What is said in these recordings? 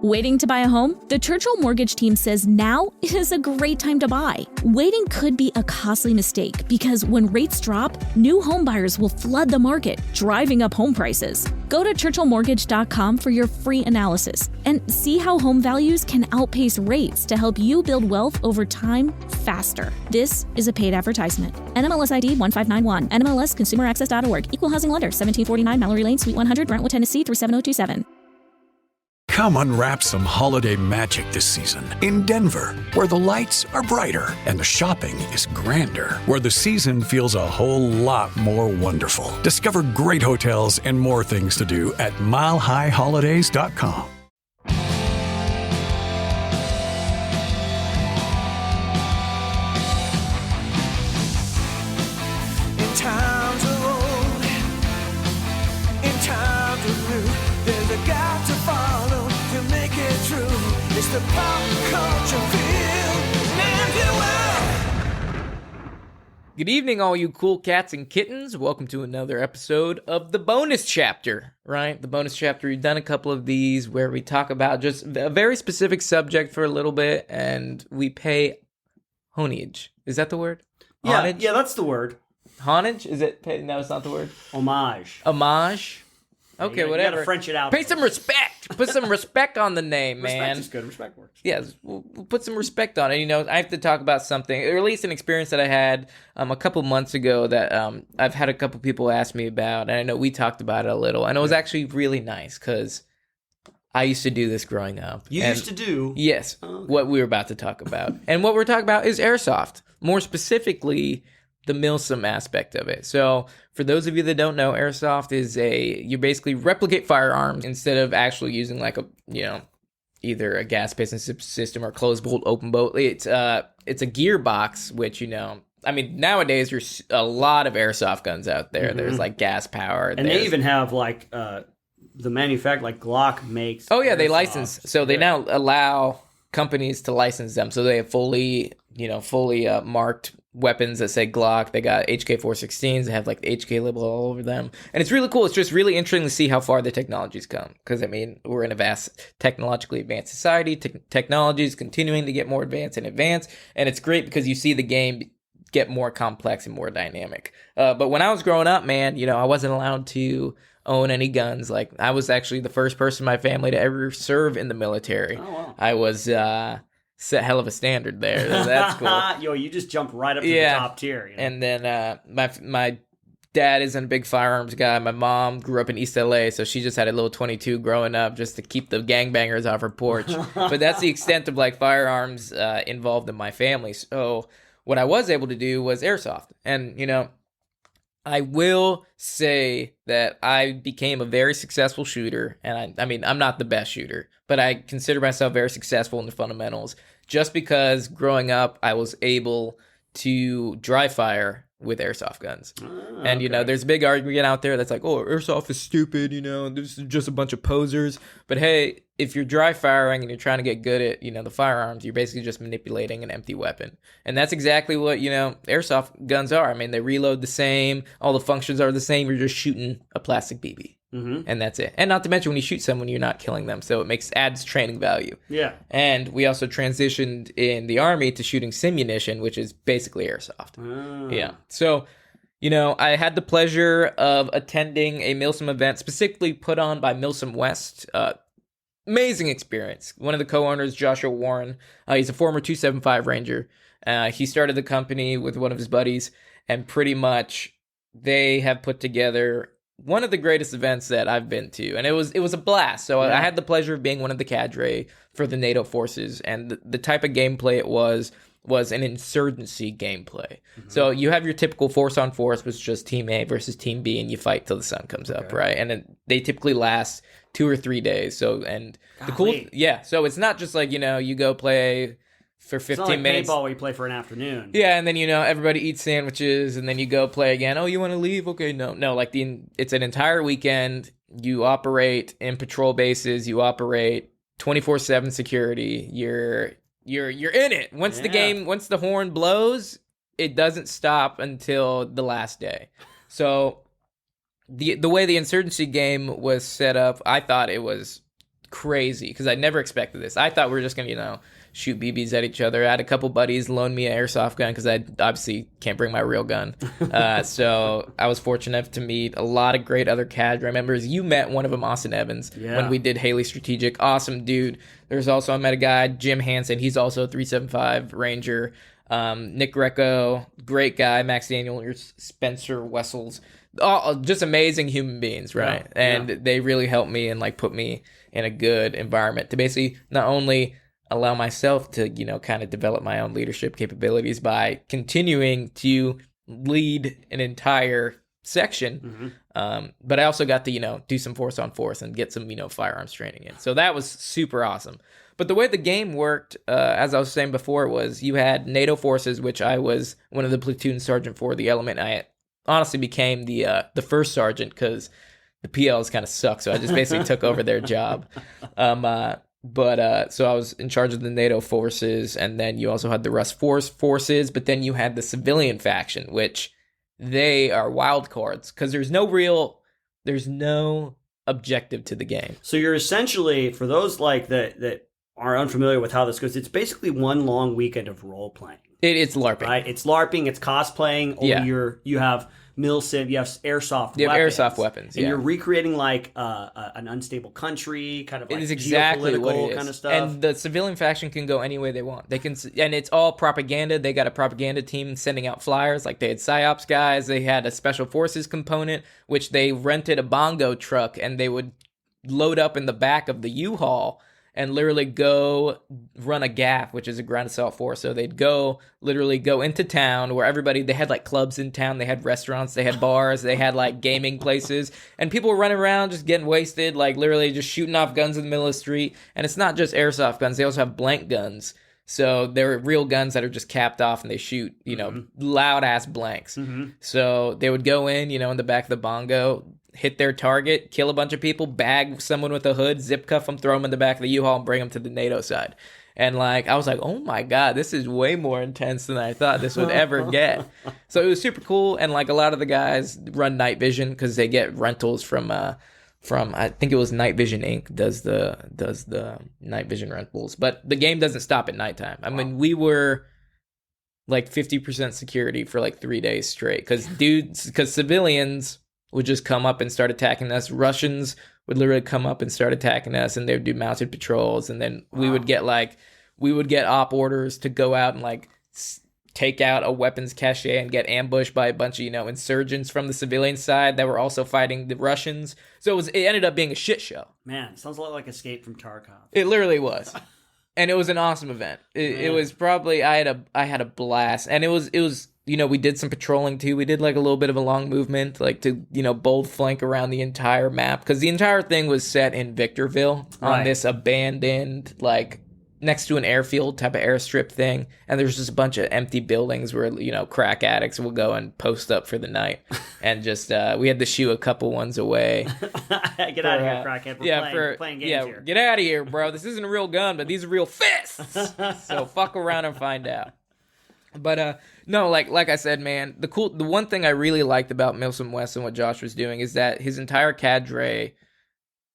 Waiting to buy a home? The Churchill Mortgage team says now is a great time to buy. Waiting could be a costly mistake because when rates drop, new home buyers will flood the market, driving up home prices. Go to churchillmortgage.com for your free analysis and see how home values can outpace rates to help you build wealth over time faster. This is a paid advertisement. NMLS ID 1591, NMLSconsumeraccess.org, Equal Housing Lender, 1749 Mallory Lane, Suite 100, Brentwood, Tennessee 37027. Come unwrap some holiday magic this season in Denver, where the lights are brighter and the shopping is grander, where the season feels a whole lot more wonderful. Discover great hotels and more things to do at milehighholidays.com. In times of old, in times of new, there's a God to follow to make it true. It's the pop culture field, and Good evening, all you cool cats and kittens. Welcome to another episode of the bonus chapter, right? The bonus chapter, we've done a couple of these where we talk about just a very specific subject for a little bit, and we pay homage. Is that the word? Homage? Yeah, that's the word. Homage? Is it? No, it's not the word. Homage. Homage? Okay, you whatever. gotta French it out. Pay some respect. Put some respect on the name, man. Respect is good. Respect works. Yes, we'll put some respect on it. You know, I have to talk about something, or at least an experience that I had a couple months ago that I've had a couple people ask me about, and I know we talked about it a little, and it was actually really nice because I used to do this growing up. You used to do? Yes, okay. What we were about to talk about. And what we're talking about is airsoft. More specifically, the MilSim aspect of it. So for those of you that don't know, airsoft is you basically replicate firearms instead of actually using like either a gas piston system or closed bolt, open bolt. It's a gearbox, which, I mean, nowadays there's a lot of airsoft guns out there. Mm-hmm. There's like gas power. And they even have like the manufacturer, like Glock makes. Oh yeah, they license. So they now allow companies to license them. So they have fully marked weapons that say Glock. They got HK416s. They have like the HK label all over them. And it's really cool. It's just really interesting to see how far the technology's come. Because, I mean, we're in a vast technologically advanced society. Technology is continuing to get more advanced and advanced. And it's great because you see the game get more complex and more dynamic. But when I was growing up, man, I wasn't allowed to own any guns. Like, I was actually the first person in my family to ever serve in the military. Oh, wow. I was... set hell of a standard there. That's cool. Yo, you just jumped right up to the top tier. And then my dad isn't a big firearms guy. My mom grew up in East LA, so she just had a little 22 growing up just to keep the gangbangers off her porch. But that's the extent of like firearms involved in my family. So what I was able to do was airsoft. And, I will say that I became a very successful shooter, and I mean, I'm not the best shooter, but I consider myself very successful in the fundamentals just because growing up, I was able to dry fire with airsoft guns. And, there's a big argument out there that's like, oh, airsoft is stupid, this is just a bunch of posers. But hey, if you're dry firing and you're trying to get good at, the firearms, you're basically just manipulating an empty weapon. And that's exactly what, airsoft guns are. I mean, they reload the same. All the functions are the same. You're just shooting a plastic BB. Mm-hmm. And that's it. And not to mention when you shoot someone, you're not killing them. So it adds training value. Yeah. And we also transitioned in the Army to shooting simunition, which is basically airsoft. Oh. Yeah. So, I had the pleasure of attending a MilSim event specifically put on by MilSim West. Amazing experience. One of the co-owners, Joshua Warren, he's a former 275 Ranger. He started the company with one of his buddies, and pretty much they have put together one of the greatest events that I've been to, and it was a blast. So I had the pleasure of being one of the cadre for the NATO forces, and the type of gameplay it was an insurgency gameplay. Mm-hmm. So you have your typical force on force, which is just Team A versus Team B, and you fight till the sun comes up, right? And they typically last 2 or 3 days. So so it's not just like you go play for 15 it's not like minutes. Paintball where you play for an afternoon. Yeah, and then everybody eats sandwiches, and then you go play again. Oh, you want to leave? Okay, no, like it's an entire weekend. You operate in patrol bases. You operate 24/7 security. You're in it. Once the horn blows, it doesn't stop until the last day. So the way the insurgency game was set up, I thought it was crazy because I never expected this. I thought we were just going to, shoot BBs at each other. I had a couple buddies loan me an airsoft gun because I obviously can't bring my real gun. So I was fortunate enough to meet a lot of great other cadre members. You met one of them, Austin Evans, when we did Haley Strategic. Awesome dude. There's also, I met a guy, Jim Hansen. He's also a 375 Ranger. Nick Greco, great guy. Max Daniel, Spencer Wessels. All just amazing human beings, right? And they really helped me and like put me in a good environment to basically not only allow myself to, kind of develop my own leadership capabilities by continuing to lead an entire section. But I also got to, do some force on force and get some, firearms training in. So that was super awesome. But the way the game worked, as I was saying before, was you had NATO forces, which I was one of the platoon sergeant for the element. I honestly became the first sergeant because the PLs kind of suck. So I just basically took over their job. So I was in charge of the NATO forces, and then you also had the Rus forces, but then you had the civilian faction, which they are wild cards because there's no objective to the game. So you're essentially, for those like that are unfamiliar with how this goes, it's basically one long weekend of role playing. It's LARPing. Right? It's LARPing, it's cosplaying, or you have MilSim, you have airsoft weapons. You have airsoft weapens, and you're recreating like an unstable country, kind of like it is exactly what it is. Kind of stuff. And the civilian faction can go any way they want. They can, and it's all propaganda. They got a propaganda team sending out flyers. Like they had PsyOps guys. They had a special forces component, which they rented a bongo truck and they would load up in the back of the U-Haul and literally go run a GAF, which is a ground assault force. So they'd literally go into town where they had like clubs in town, they had restaurants, they had bars, they had like gaming places, and people were running around just getting wasted, like literally just shooting off guns in the middle of the street. And it's not just airsoft guns, they also have blank guns. So they're real guns that are just capped off and they shoot, loud ass blanks. So they would go in, in the back of the bongo, hit their target, kill a bunch of people, bag someone with a hood, zip cuff them, throw them in the back of the U-Haul and bring them to the NATO side. And like, I was like, oh my God, this is way more intense than I thought this would ever get. So it was super cool. And like a lot of the guys run night vision because they get rentals from I think it was Night Vision Inc. does the night vision rentals. But the game doesn't stop at nighttime. I mean, we were like 50% security for like 3 days straight because civilians would just come up and start attacking us. Russians would literally come up and start attacking us, and they would do mounted patrols. And then we would get op orders to go out and like take out a weapons cache and get ambushed by a bunch of, insurgents from the civilian side that were also fighting the Russians. So it ended up being a shit show. Man, sounds a lot like Escape from Tarkov. It literally was. And it was an awesome event. It was probably, I had a blast. And it was, we did some patrolling too. We did like a little bit of a long movement, like to, bold flank around the entire map. Because the entire thing was set in Victorville on this abandoned, like, next to an airfield type of airstrip thing. And there's just a bunch of empty buildings where, crack addicts will go and post up for the night. And just, we had to shoot a couple ones away. Get out of here, crackhead. We're playing games here. Get out of here, bro. This isn't a real gun, but these are real fists. So fuck around and find out. But no, like I said, man, the one thing I really liked about MilSim West and what Josh was doing is that his entire cadre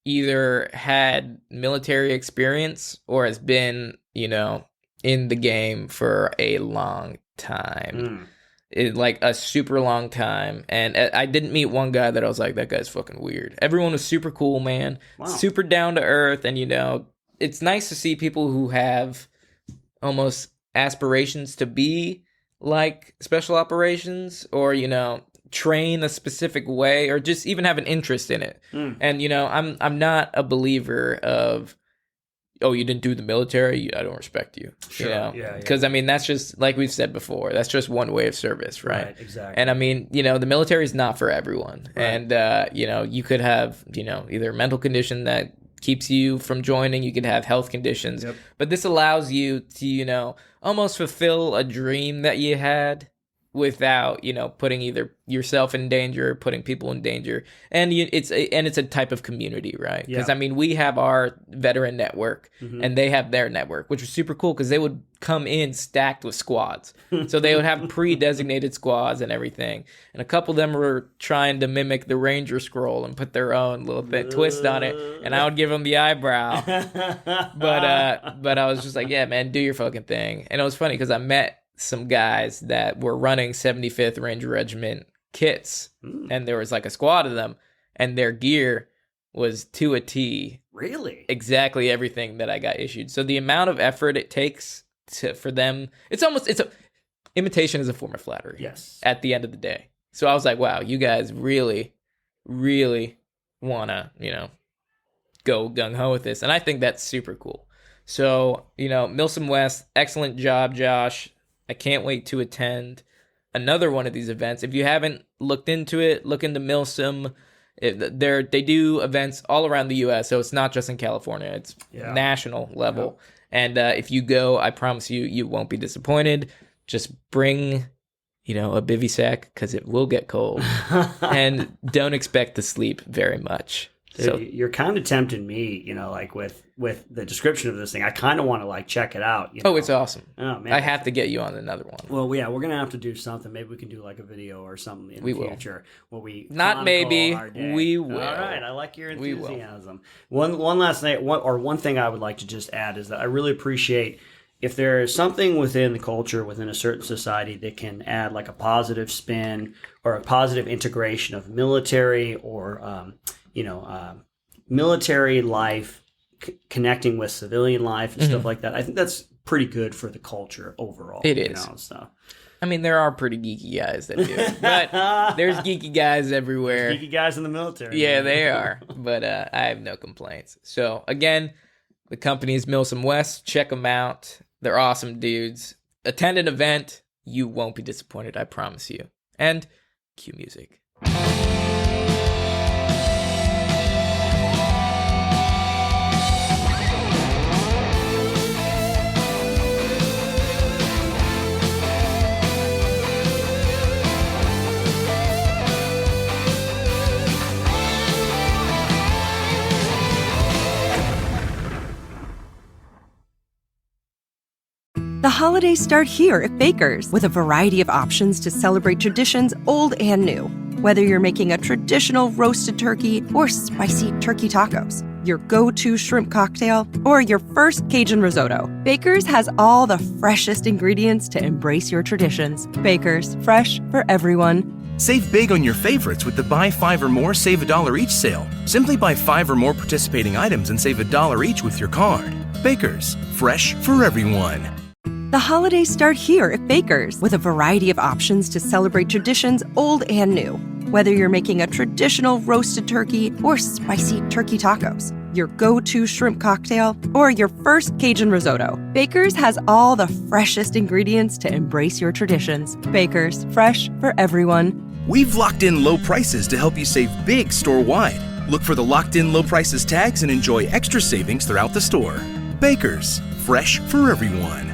either had military experience or has been, in the game for a long time. Like a super long time. And I didn't meet one guy that I was like, that guy's fucking weird. Everyone was super cool, man. Wow. Super down to earth. And, it's nice to see people who have almost aspirations to be like special operations or, train a specific way or just even have an interest in it. And, I'm not a believer of, oh, you didn't do the military, I don't respect you. Sure. Because that's just, like we've said before, that's just one way of service, right? Exactly. And the military is not for everyone. Right. And, you could have, either a mental condition that keeps you from joining, you could have health conditions. Yep. But this allows you to, almost fulfill a dream that you had without, putting either yourself in danger or putting people in danger. And it's a type of community, right? Because, Yeah. we have our veteran network and they have their network, which was super cool because they would come in stacked with squads. So they would have pre-designated squads and everything. And a couple of them were trying to mimic the Ranger scroll and put their own little twist on it. And I would give them the eyebrow. But I was just like, yeah, man, do your fucking thing. And it was funny because I met some guys that were running 75th Ranger Regiment kits, and there was like a squad of them, and their gear was to a T. Really? Exactly everything that I got issued. So the amount of effort it takes for them, imitation is a form of flattery. Yes. At the end of the day. So I was like, wow, you guys really, really wanna, go gung-ho with this. And I think that's super cool. So, MilSim West, excellent job, Josh. I can't wait to attend another one of these events. If you haven't looked into it, look into MilSim. They do events all around the U.S., so it's not just in California. It's national level. Yeah. And if you go, I promise you won't be disappointed. Just bring, a bivy sack because it will get cold. And don't expect to sleep very much. Dude, so you're kind of tempting me, like with the description of this thing. I kind of want to check it out. Oh, it's awesome. Oh, man. I have to get you on another one. Well, yeah, we're gonna have to do something. Maybe we can do a video or something in the future where we not maybe our day. We will. All right, I like your enthusiasm. One last night, one thing I would like to just add is that I really appreciate if there is something within the culture, within a certain society that can add a positive spin or a positive integration of military or military life connecting with civilian life and stuff like that. I think that's pretty good for the culture overall. It is. So. There are pretty geeky guys that do it, but there's geeky guys everywhere. There's geeky guys in the military. Yeah, they are, but I have no complaints. So again, the company is MilSim West. Check them out. They're awesome dudes. Attend an event. You won't be disappointed, I promise you. And cue music. The holidays start here at Baker's with a variety of options to celebrate traditions old and new. Whether you're making a traditional roasted turkey or spicy turkey tacos, your go-to shrimp cocktail, or your first Cajun risotto, Baker's has all the freshest ingredients to embrace your traditions. Baker's, fresh for everyone. Save big on your favorites with the Buy 5 or More, Save $1 each sale. Simply buy 5 or more participating items and save $1 each with your card. Baker's, fresh for everyone. The holidays start here at Baker's with a variety of options to celebrate traditions old and new. Whether you're making a traditional roasted turkey or spicy turkey tacos, your go-to shrimp cocktail, or your first Cajun risotto, Baker's has all the freshest ingredients to embrace your traditions. Baker's, fresh for everyone. We've locked in low prices to help you save big store-wide. Look for the locked in low prices tags and enjoy extra savings throughout the store. Baker's, fresh for everyone.